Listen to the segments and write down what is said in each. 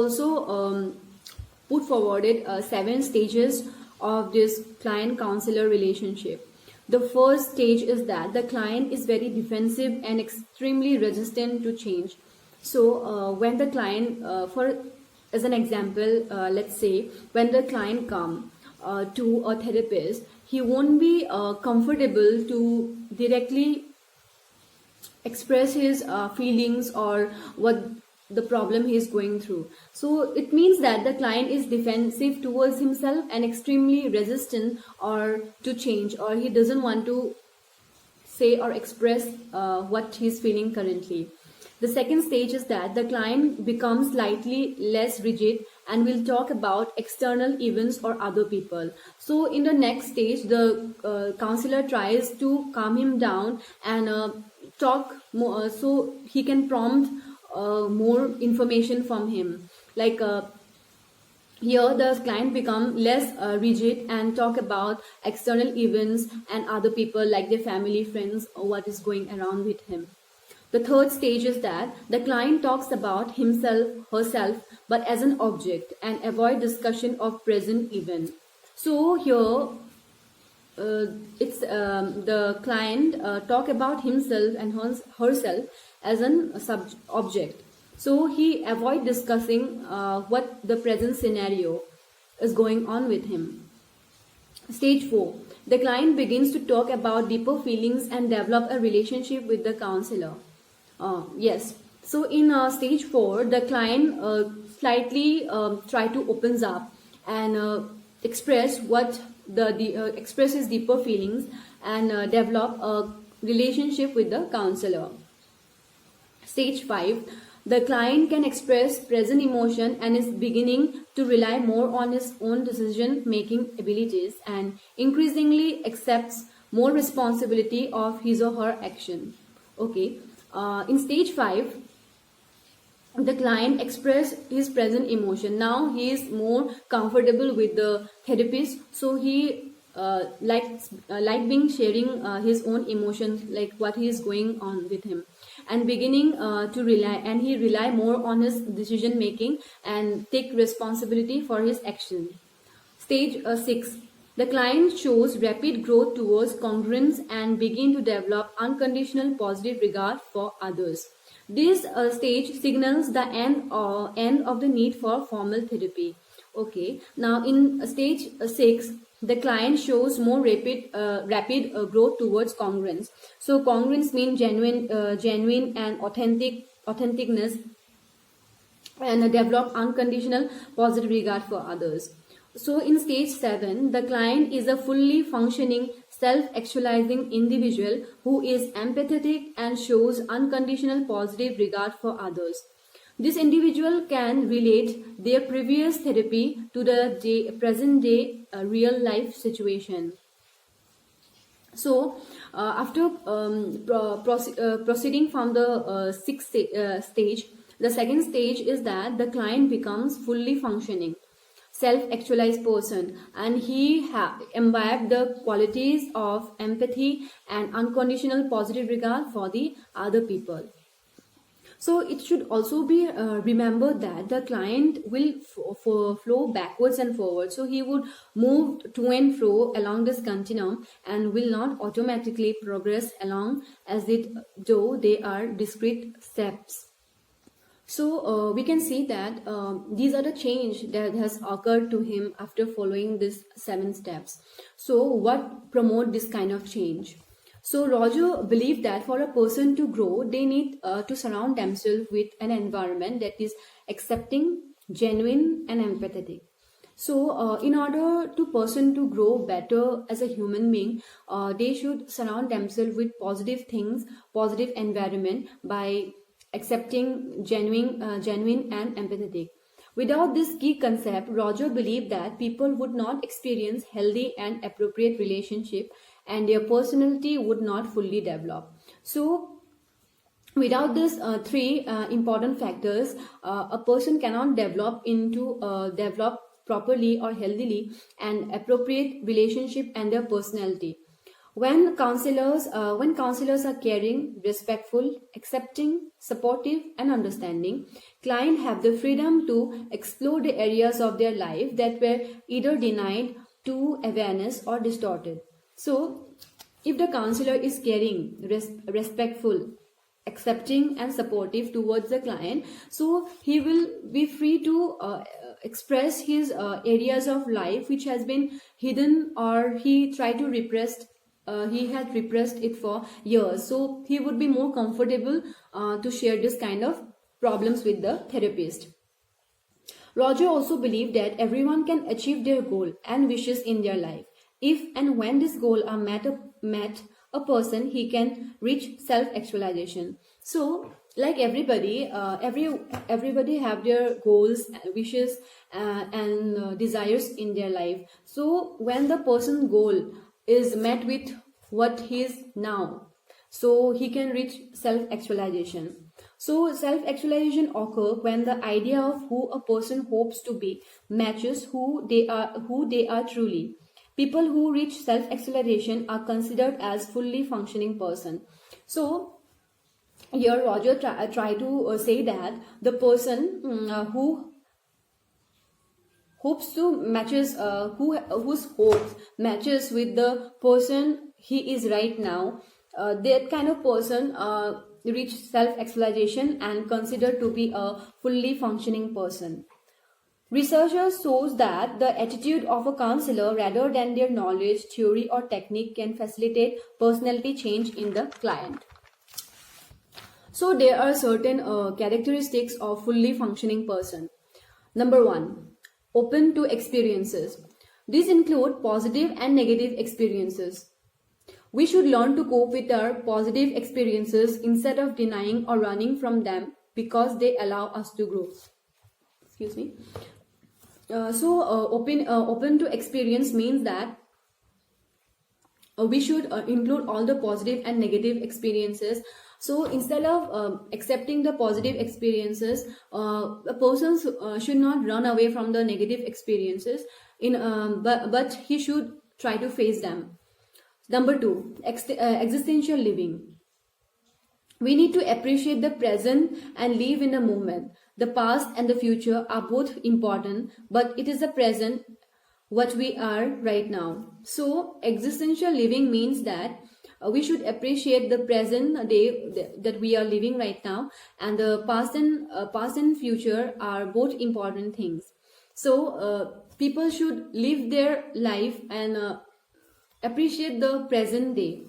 Also put forwarded 7 stages of this client counselor relationship. The first stage is that the client is very defensive and extremely resistant to change. So when the client, for as an example, let's say when the client come to a therapist, he won't be comfortable to directly express his feelings or what the problem he is going through. So it means that the client is defensive towards himself and extremely resistant or to change, or he doesn't want to say or express what he's feeling currently. The second stage is that the client becomes slightly less rigid and will talk about external events or other people. So in the next stage, the counselor tries to calm him down and talk more, so he can prompt more information from him. Like here the client become less rigid and talk about external events and other people like their family, friends, or what is going around with him. The third stage is that the client talks about himself, herself, but as an object and avoid discussion of present event. So here it's the client talk about himself and herself as an object. So he avoid discussing what the present scenario is going on with him. Stage 4. The client begins to talk about deeper feelings and develop a relationship with the counselor. Yes. So in stage 4, the client slightly try to opens up and express what express his deeper feelings and develop a relationship with the counselor. Stage 5. The client can express present emotion and is beginning to rely more on his own decision making abilities and increasingly accepts more responsibility of his or her action. Okay. In stage 5, the client express his present emotion. Now he is more comfortable with the therapist, so he like being sharing his own emotions, like what he is going on with him, and beginning to rely more on his decision making and take responsibility for his action. Stage 6. The client shows rapid growth towards congruence and begin to develop unconditional positive regard for others. This stage signals the end of the need for formal therapy. Okay. Now in stage 6, the client shows more rapid growth towards congruence. So congruence means genuine and authenticness, and develop unconditional positive regard for others. So in stage 7, the client is a fully functioning, self-actualizing individual who is empathetic and shows unconditional positive regard for others. This individual can relate their previous therapy to the present day real life situation. So after proceeding from the sixth stage, the second stage is that the client becomes fully functioning, self-actualized person, and he imbibed the qualities of empathy and unconditional positive regard for the other people. So it should also be remembered that the client will flow backwards and forwards. So he would move to and fro along this continuum and will not automatically progress along as though they are discrete steps. So we can see that these are the change that has occurred to him after following these 7 steps. So what promote this kind of change? So Roger believed that for a person to grow, they need to surround themselves with an environment that is accepting, genuine, and empathetic. So in order to person to grow better as a human being, they should surround themselves with positive things, positive environment by accepting, genuine and empathetic. Without this key concept, Roger believed that people would not experience healthy and appropriate relationship and their personality would not fully develop. So without these 3 important factors, a person cannot develop properly or healthily an appropriate relationship and their personality. When counselors are caring, respectful, accepting, supportive, and understanding, clients have the freedom to explore the areas of their life that were either denied to awareness or distorted. So if the counselor is caring, respectful, accepting, and supportive towards the client, so he will be free to express his areas of life which has been hidden, or he had repressed it for years. So he would be more comfortable to share this kind of problems with the therapist. Roger also believed that everyone can achieve their goal and wishes in their life. If and when this goal are met, a person he can reach self-actualization. So, like everybody, everybody have their goals, wishes, and desires in their life. So, when the person's goal is met with what he is now, so he can reach self-actualization. So self-actualization occurs when the idea of who a person hopes to be matches who they are truly. People who reach self-actualization are considered as fully functioning person. So here Roger try to say that the person who hopes to matches whose hopes matches with the person he is right now, that kind of person reach self-actualization and considered to be a fully functioning person. Researchers shows that the attitude of a counselor rather than their knowledge, theory or technique can facilitate personality change in the client. So there are certain characteristics of fully functioning person. Number 1, open to experiences. These include positive and negative experiences. We should learn to cope with our positive experiences instead of denying or running from them because they allow us to grow. Excuse me. Open to experience means that we should include all the positive and negative experiences. So instead of accepting the positive experiences, a person should not run away from the negative experiences, but he should try to face them. Number 2, existential living. We need to appreciate the present and live in the moment. The past and the future are both important, but it is the present what we are right now. So existential living means that we should appreciate the present day that we are living right now, and the past and future are both important things. So people should live their life and appreciate the present day.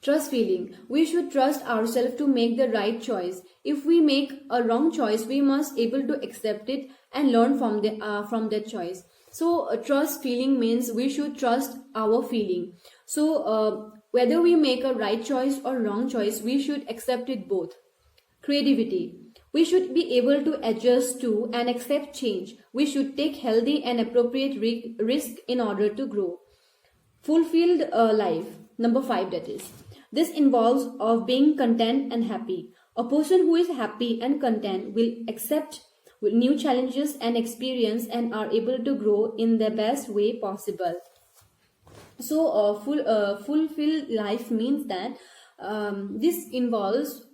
Trust feeling. We should trust ourselves to make the right choice. If we make a wrong choice, we must able to accept it and learn from that choice. So trust feeling means we should trust our feeling. So whether we make a right choice or wrong choice, we should accept it both. Creativity. We should be able to adjust to and accept change. We should take healthy and appropriate risk in order to grow. Fulfilled life. Number 5, that is. This involves of being content and happy. A person who is happy and content will accept new challenges and experience and are able to grow in the best way possible. So fulfilled life means that this involves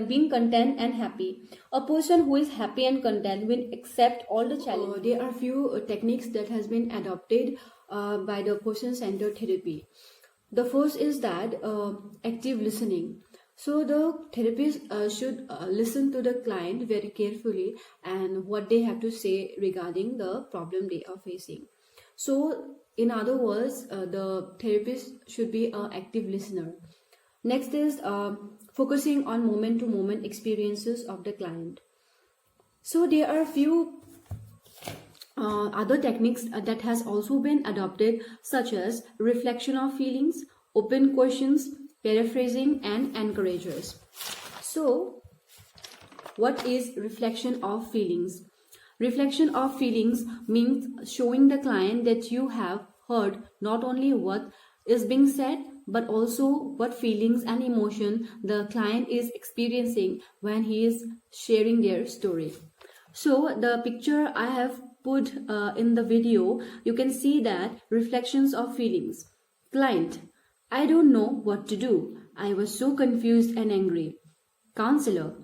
being content and happy. A person who is happy and content will accept all the challenges. There are few techniques that has been adopted by the person-centered therapy. The first is that active listening. So the therapist should listen to the client very carefully and what they have to say regarding the problem they are facing. So in other words, the therapist should be an active listener. Next is focusing on moment-to-moment experiences of the client. So there are few other techniques that has also been adopted, such as reflection of feelings, open questions, paraphrasing, and encouragers. So what is reflection of feelings? Reflection of feelings means showing the client that you have heard not only what is being said, but also what feelings and emotion the client is experiencing when he is sharing their story. So the picture I have put in the video, you can see that reflections of feelings. Client, I don't know what to do. I was so confused and angry. Counselor,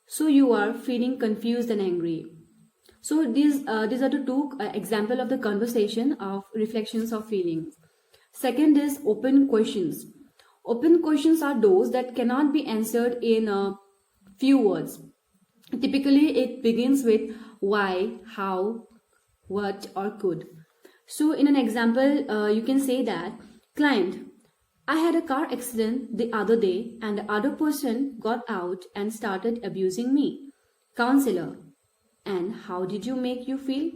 so you are feeling confused and angry. So these are the two example of the conversation of reflections of feelings. Second is open questions. Open questions are those that cannot be answered in a few words. Typically, it begins with why, how, what, or could. So, in an example, you can say that client, I had a car accident the other day and the other person got out and started abusing me. Counselor, and how did you make you feel?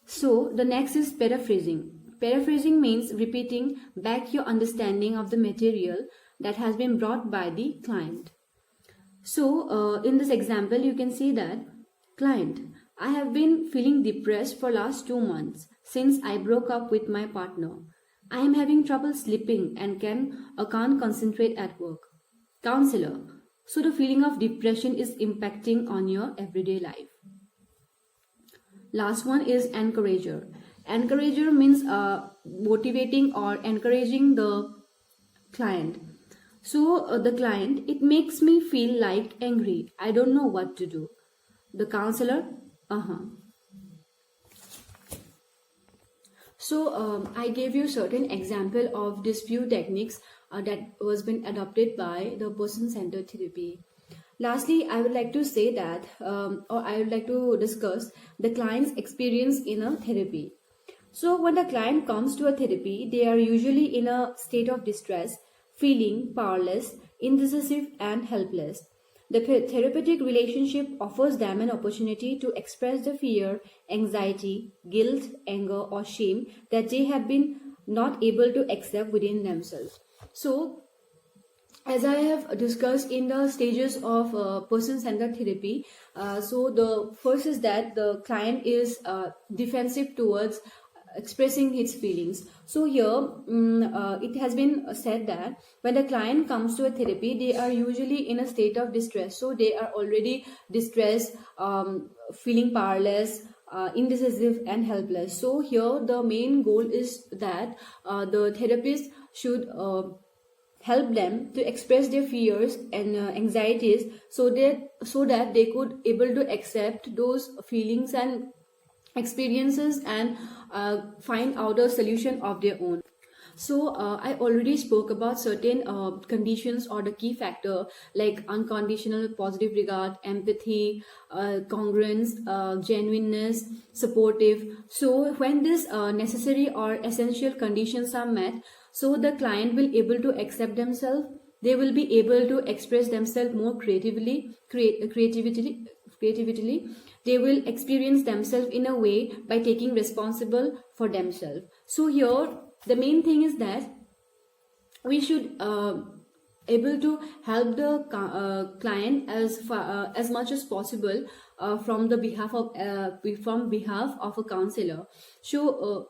So the next is paraphrasing. Paraphrasing means repeating back your understanding of the material that has been brought by the client. So in this example, you can see that client, I have been feeling depressed for last 2 months since I broke up with my partner. I am having trouble sleeping and can't concentrate at work. Counselor, so the feeling of depression is impacting on your everyday life. Last one is encourager. Encourager means motivating or encouraging the client. So the client, it makes me feel like angry. I don't know what to do. The counselor, So I gave you certain example of these few techniques that was been adopted by the person-centered therapy. Lastly, I would like to say that, or I would like to discuss the client's experience in a therapy. So when the client comes to a therapy, they are usually in a state of distress, feeling powerless, indecisive, and helpless. The therapeutic relationship offers them an opportunity to express the fear, anxiety, guilt, anger, or shame that they have been not able to accept within themselves. So, as I have discussed in the stages of person-centered therapy, so the first is that the client is defensive towards expressing his feelings. So here it has been said that when the client comes to a therapy, they are usually in a state of distress. So they are already distressed, feeling powerless, indecisive, and helpless. So here the main goal is that the therapist should help them to express their fears and anxieties, so that they could able to accept those feelings and experiences and find out a solution of their own. So I already spoke about certain conditions or the key factor like unconditional positive regard, empathy, congruence, genuineness, supportive. So when these necessary or essential conditions are met, so the client will able to accept themselves. They will be able to express themselves more creatively. They will experience themselves in a way by taking responsible for themselves. So here the main thing is that we should able to help the client as much as possible from behalf of a counselor. So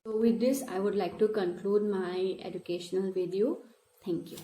with this, I would like to conclude my educational video. Thank you.